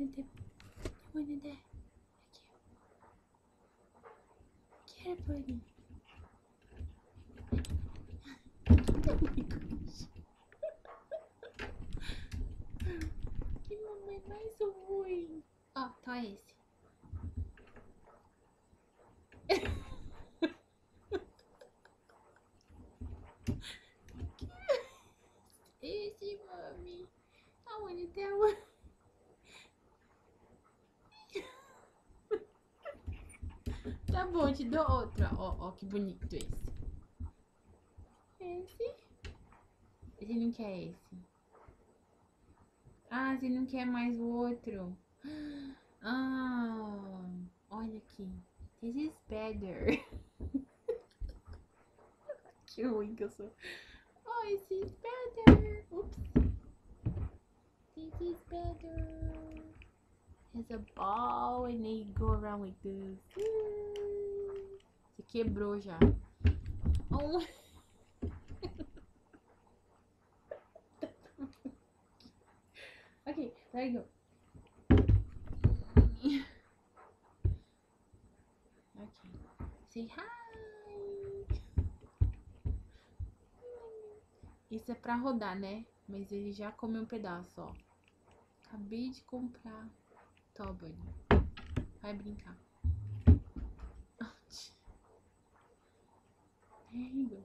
Dedé. Oi, Dedé. Aqui. Quer, Bunny? Que mamãe mais ruim. Ó, tá esse. Esse, mami. Aonde tem uma... Tá bom, te dou outra. Ó, ó, que bonito esse. Esse? Você não quer esse? Ah, você não quer mais o outro? Ah, olha aqui. This is better. Que ruim que eu sou. Oh, this is better. Oops. This is better. Has a ball and they go around like this. Você quebrou já. Oh. Okay, there you go. Okay. Say hi. Isso é pra rodar, né? Mas ele já comeu um pedaço, ó. Acabei de comprar. Tó, Bunny. Vai brincar. There you go.